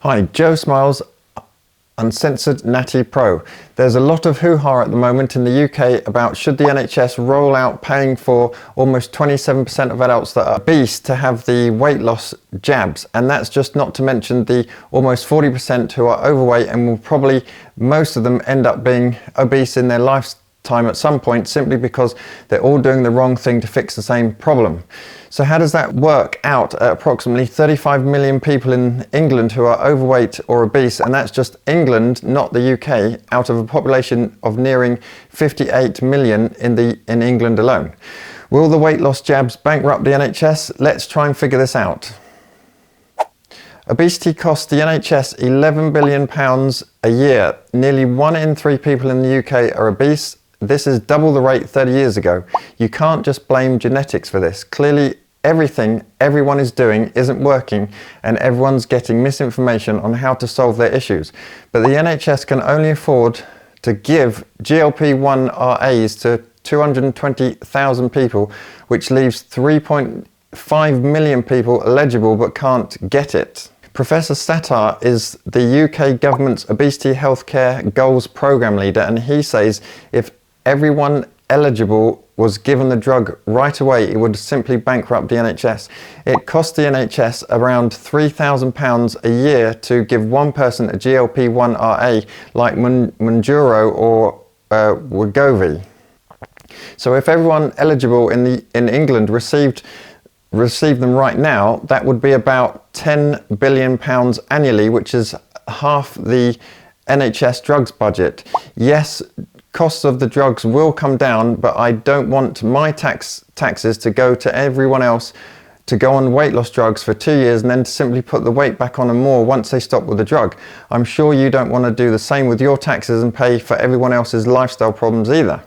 Hi, Joe Smiles, Uncensored Natty Pro. There's a lot of hoo-ha at the moment in the UK about should the NHS roll out paying for almost 27% of adults that are obese to have the weight loss jabs, and that's just not to mention the almost 40% who are overweight and will probably, most of them, end up being obese in their lifetime at some point simply because they're all doing the wrong thing to fix the same problem. So how does that work out at approximately 35 million people in England who are overweight or obese, and that's just England, not the UK, out of a population of nearing 58 million in England alone? Will the weight loss jabs bankrupt the NHS? Let's try and figure this out. Obesity costs the NHS £11 billion a year. Nearly 1 in 3 people in the UK are obese. This is double the rate 30 years ago. You can't just blame genetics for this. Clearly, everything everyone is doing isn't working and everyone's getting misinformation on how to solve their issues. But the NHS can only afford to give GLP-1 RAs to 220,000 people, which leaves 3.5 million people eligible but can't get it. Professor Sattar is the UK government's obesity healthcare goals programme leader, and he says if everyone eligible was given the drug right away, it would simply bankrupt the NHS. It costs the NHS around £3,000 a year to give one person a GLP-1 RA like Mounjaro or Wegovy. So if everyone eligible in England received them right now, that would be about £10 billion annually, which is half the NHS drugs budget. Yes, costs of the drugs will come down, but I don't want my taxes to go to everyone else to go on weight loss drugs for 2 years and then to simply put the weight back on and more once they stop with the drug. I'm sure you don't want to do the same with your taxes and pay for everyone else's lifestyle problems either.